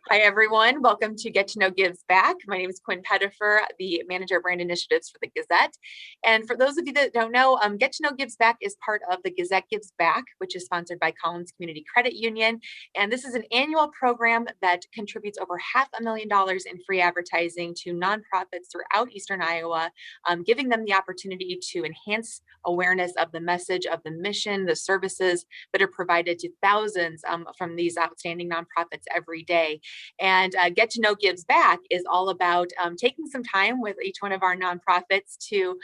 Hi, everyone. Welcome to Get to Know Gives Back. My name is Quinn Pettifer, the Manager of Brand Initiatives for the Gazette. And for those of you that don't know, Get to Know Gives Back is part of the Gazette Gives Back, which is sponsored by Collins Community Credit Union. And this is an annual program that contributes over $500,000 in free advertising to nonprofits throughout Eastern Iowa, giving them the opportunity to enhance awareness of the message, of the mission, the services that are provided to thousands from these outstanding nonprofits every day. And Get to Know Gives Back is all about taking some time with each one of our nonprofits to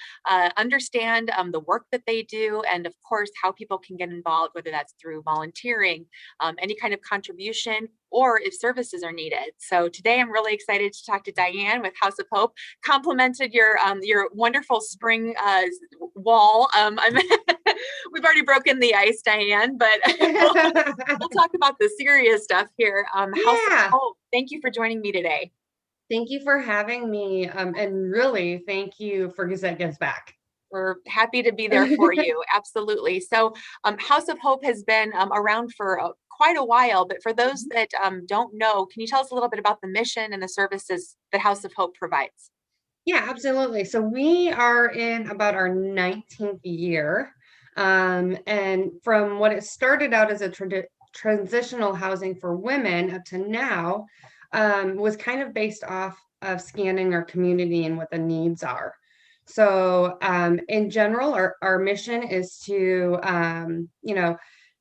understand the work that they do, and of course, how people can get involved, whether that's through volunteering, any kind of contribution, or if services are needed. So today I'm really excited to talk to Diane with House of Hope. Complimented your wonderful spring wall. We've already broken the ice, Diane, but we'll talk about the serious stuff here. House of Hope, thank you for joining me today. Thank you for having me. And really, thank you for Gazette Gives Back. We're happy to be there for you. Absolutely. So House of Hope has been around for quite a while, but for those that don't know, can you tell us a little bit about the mission and the services that House of Hope provides? Yeah, absolutely. So we are in about our 19th year. And from what it started out as a transitional housing for women up to now, was kind of based off of scanning our community and what the needs are. So in general, our mission is to,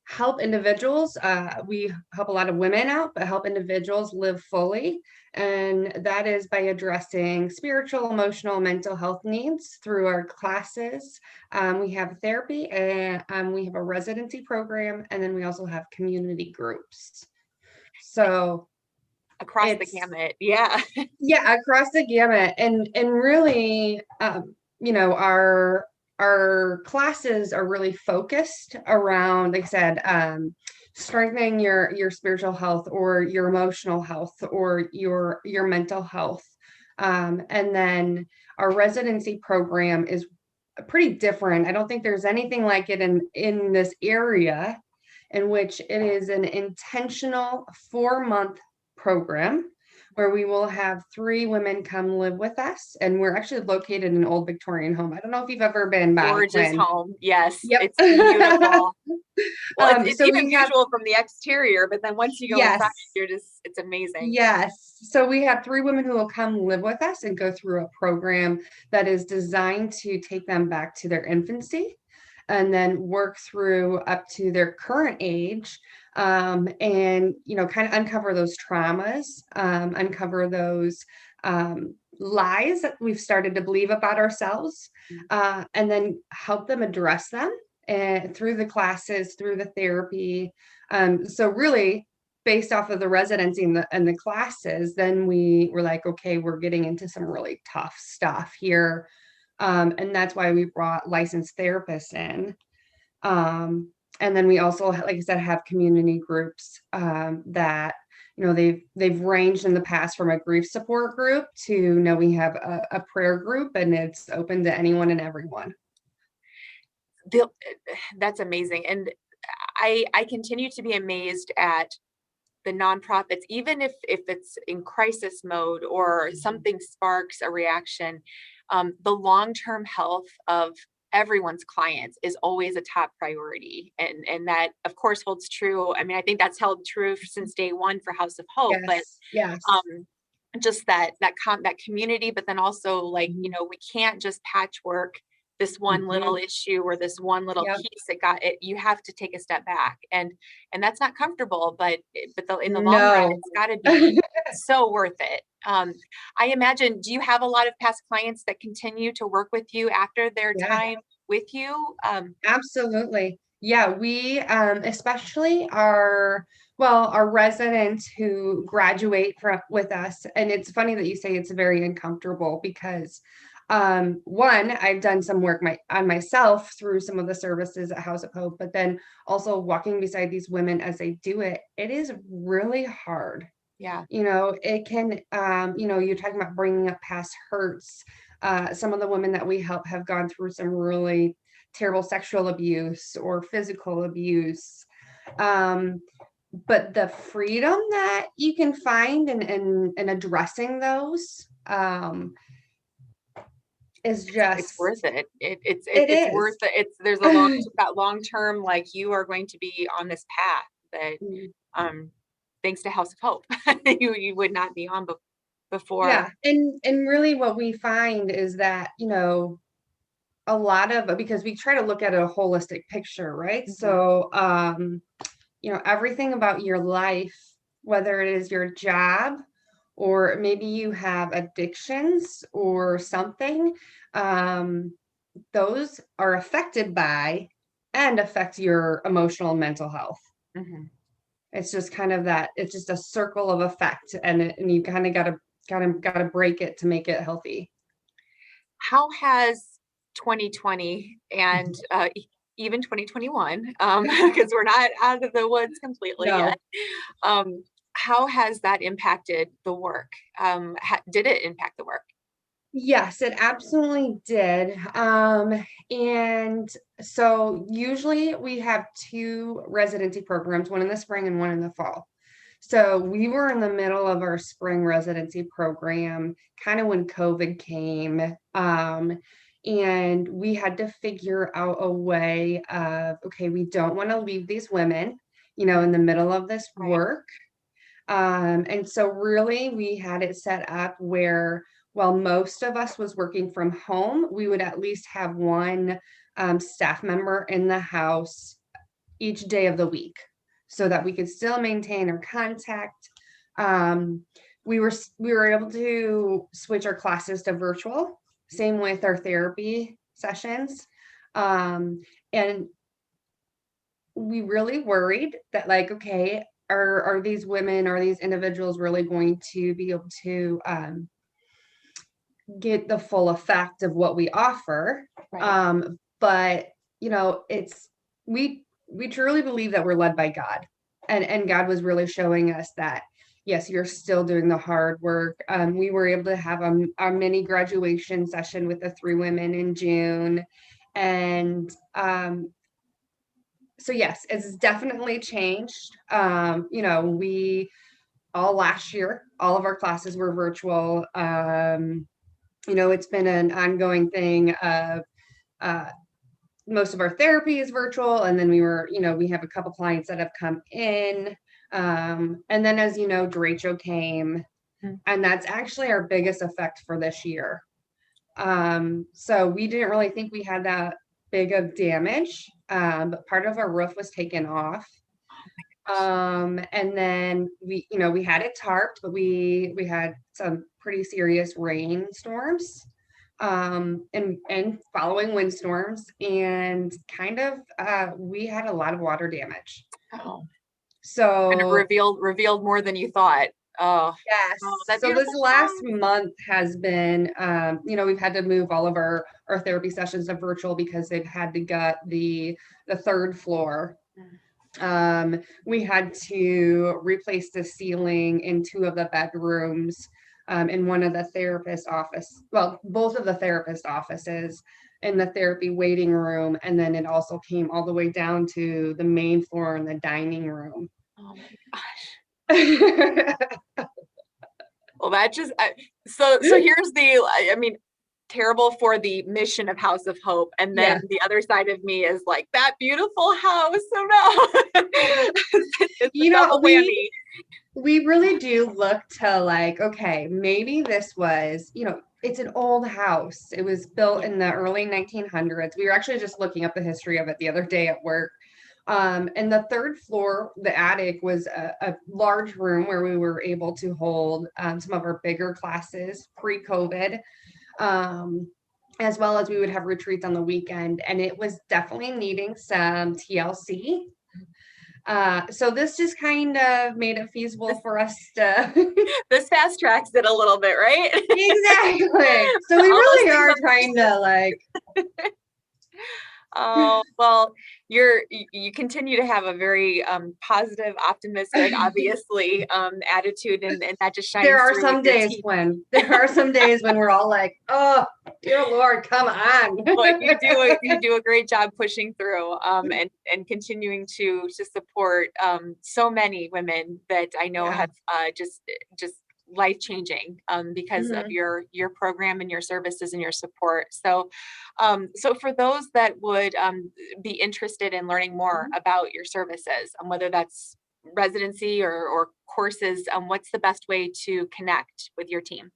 help individuals. We help a lot of women out, but help individuals live fully. And that is by addressing spiritual, emotional, mental health needs through our classes. We have therapy, and we have a residency program, and then we also have community groups. So across the gamut. Yeah. Yeah, across the gamut. And really, our classes are really focused around, like I said, strengthening your spiritual health or your emotional health or your mental health. And then our residency program is pretty different. I don't think there's anything like it in this area, in which it is an intentional 4-month program where we will have 3 women come live with us. And we're actually located in an old Victorian home. I don't know if you've ever been by. Gorgeous home. Yes. Yep. It's beautiful. Well, it's so even visual from the exterior, but then once you go inside, it's amazing. Yes. So we have 3 women who will come live with us and go through a program that is designed to take them back to their infancy and then work through up to their current age, and kind of uncover those traumas, uncover those lies that we've started to believe about ourselves, and then help them address them and through the classes, through the therapy. So really, based off of the residency and the classes, then we were like, okay, we're getting into some really tough stuff here. And that's why we brought licensed therapists in. And then we also, like I said, have community groups that, they've ranged in the past from a grief support group to now we have a prayer group, and it's open to anyone and everyone. That's amazing. And I continue to be amazed at the nonprofits, even if it's in crisis mode or something sparks a reaction, the long-term health of everyone's clients is always a top priority. And that of course holds true. I mean, I think that's held true since day one for House of Hope, but just that community, but then also like, we can't just patchwork this one little issue or this one little piece you have to take a step back, and that's not comfortable, but in the long run it's got to be so worth it. I imagine, do you have a lot of past clients that continue to work with you after their time with you? Absolutely. Yeah, we especially our residents who graduate with us, and it's funny that you say it's very uncomfortable because one, I've done some work on myself through some of the services at House of Hope, but then also walking beside these women as they do it, it is really hard. Yeah. It can, you're talking about bringing up past hurts. Some of the women that we help have gone through some really terrible sexual abuse or physical abuse. but the freedom that you can find in addressing those is just, it's worth it. it It's is. worth it. There's that long-term, like, you are going to be on this path that, thanks to House of Hope, you would not be on before. Yeah. And really what we find is that, a lot of, because we try to look at a holistic picture, right? So, everything about your life, whether it is your job or maybe you have addictions or something, those are affected by and affect your emotional and mental health. It's just kind of that, it's just a circle of effect, and you kind of gotta break it to make it healthy. How has 2020 and even 2021, because we're not out of the woods completely yet, how has that impacted the work? Did it impact the work? Yes, it absolutely did. And so usually we have 2 residency programs, one in the spring and one in the fall. So we were in the middle of our spring residency program, kind of when COVID came. And we had to figure out a way of, okay, we don't want to leave these women, in the middle of this work. And so really we had it set up where, while most of us was working from home, we would at least have one staff member in the house each day of the week so that we could still maintain our contact. We were able to switch our classes to virtual, same with our therapy sessions. And we really worried that, like, okay, are these women, are these individuals really going to be able to get the full effect of what we offer? Right. But we truly believe that we're led by God, and God was really showing us that, yes, you're still doing the hard work. We were able to have a mini graduation session with the 3 women in June. And so yes, it's definitely changed. We all last year, all of our classes were virtual. It's been an ongoing thing of most of our therapy is virtual, and then we have a couple clients that have come in. And then, as you know, derecho came, and that's actually our biggest effect for this year. So we didn't really think we had that big of damage, but part of our roof was taken off. And then we had it tarped, but we had some pretty serious rainstorms, and following windstorms, and kind of we had a lot of water damage. So kind of revealed more than you thought. Yes. So this last month has been, we've had to move all of our therapy sessions to virtual because they've had to gut the 3rd floor. We had to replace the ceiling in 2 of the bedrooms, in one of the therapist office, well, both of the therapist offices, in the therapy waiting room, and then it also came all the way down to the main floor in the dining room. Oh my gosh. Well, that just so here's terrible for the mission of House of Hope, and then the other side of me is like, that beautiful house. Oh no. It's we really do look to, like, okay, maybe this was, it's an old house. It was built in the early 1900s. We were actually just looking up the history of it the other day at work. And the 3rd floor, the attic, was a large room where we were able to hold some of our bigger classes pre-COVID, as well as we would have retreats on the weekend. And it was definitely needing some TLC. So this just kind of made it feasible for us to this fast tracks it a little bit, right? Exactly. So we really are trying to, like, Oh, well, you continue to have a very positive, optimistic, obviously, attitude, and that just There shines are through with some your days team. when we're all like, oh, dear Lord, come on. Well, you do a great job pushing through and continuing to support so many women that I know Yeah. have just life changing because of Mhm. your program and your services and your support. So for those that would be interested in learning more Mhm. about your services, whether that's residency or courses, what's the best way to connect with your team?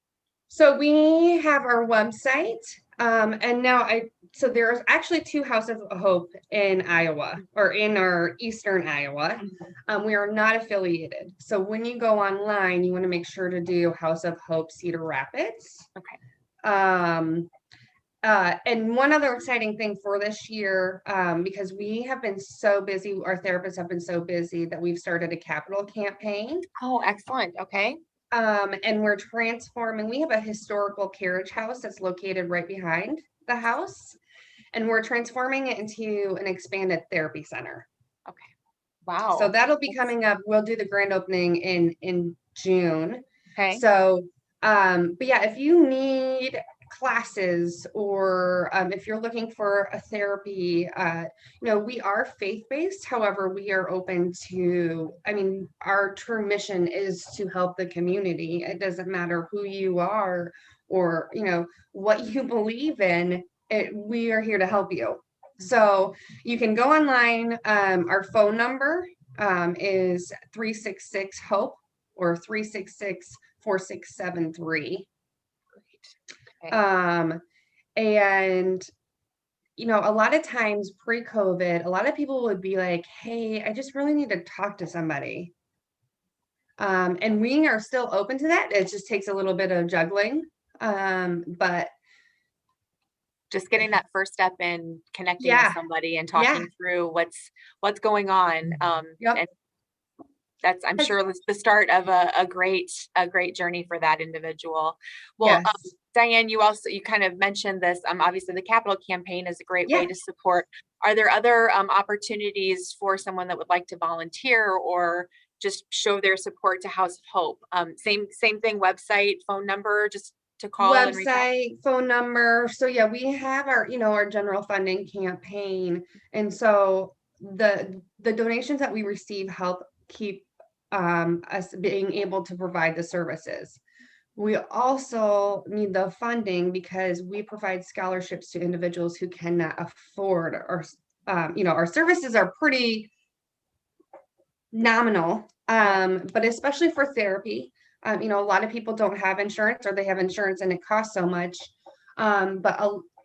So we have our website, and now so there's actually two Houses of Hope in Iowa or in our eastern Iowa. Mhm. We are not affiliated. So when you go online, you want to make sure to do House of Hope Cedar Rapids. Okay. Um, and one other exciting thing for this year, because we have been so busy, our therapists have been so busy that we've started a capital campaign. Oh, excellent. Okay. And we're transforming. We have a historical carriage house that's located right behind the house, and we're transforming it into an expanded therapy center. Okay. So Wow. that'll be That's coming up. We'll do the grand opening in June. okay. So, but yeah, if you need classes or if you're looking for a therapy, we are faith-based. However, we are open to, I mean, our true mission is to help the community. It doesn't matter who you are or, what you believe in. We are here to help you. So you can go online. Our phone number is 366 HOPE or 366-4673. Great. Okay. And a lot of times pre-COVID, a lot of people would be like, hey, I just really need to talk to somebody. And we are still open to that. It just takes a little bit of juggling. But Just getting that first step in connecting with yeah, somebody and yeah, talking through what's going on. yep. And that's, I'm sure, was the start of a great journey for that individual. Well, Yes. Diane, you kind of mentioned this. Obviously, the capital campaign is a great Yeah. way to support. Are there other opportunities for someone that would like to volunteer or just show their support to House of Hope? Same thing, website, phone number, just to call and reach out. Website, phone number. So yeah, we have our general funding campaign. And so the donations that we receive help keep us being able to provide the services. We also need the funding because we provide scholarships to individuals who cannot afford our services are pretty nominal, but especially for therapy. A lot of people don't have insurance or they have insurance and it costs so much. But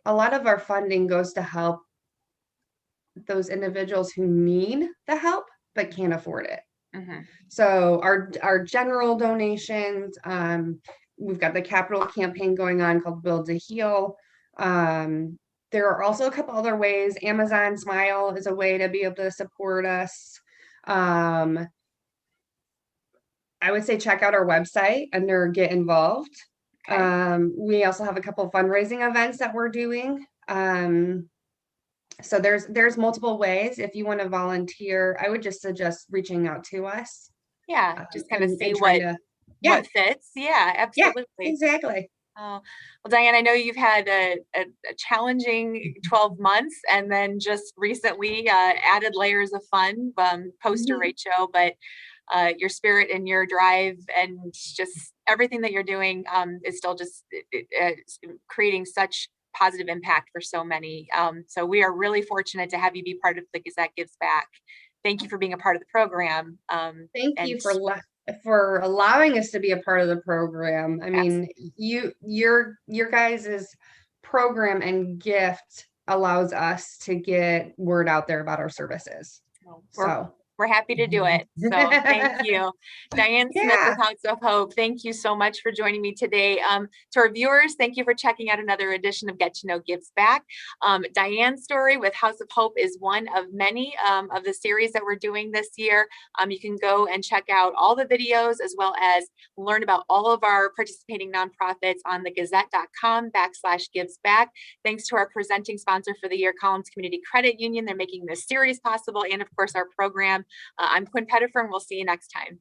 a lot of our funding goes to help those individuals who need the help but can't afford it. Mhm. So our general donations, we've got the capital campaign going on called Build to Heal. There are also a couple other ways. Amazon Smile is a way to be able to support us. I would say check out our website under Get Involved. Okay. We also have a couple fundraising events that we're doing. So there's multiple ways. If you want to volunteer, I would just suggest reaching out to us Yeah, just kind of see and trying to, yeah, what fits. Yeah, yeah, absolutely. exactly. Oh, well, Diane, I know you've had a challenging 12 months and then just recently added layers of fun post Mhm. derecho, but your spirit and your drive and just everything that you're doing is still just creating such positive impact for so many. So we are really fortunate to have you be part of the Gazette Gives Back. Thank you for being a part of the program. Thank you And for allowing us to be a part of the program. I mean, absolutely. your guys's program and gift allows us to get word out there about our services. Well, we're So We're happy to do it. So thank you. Diane Smith Yeah. with House of Hope. Thank you so much for joining me today. To our viewers, thank you for checking out another edition of Get to Know Gives Back. Diane's story with House of Hope is one of many of the series that we're doing this year. You can go and check out all the videos as well as learn about all of our participating nonprofits on thegazette.com/givesback. Thanks to our presenting sponsor for the year, Collins Community Credit Union. They're making this series possible, and of course our program. I'm Quinn Pettifer, and we'll see you next time.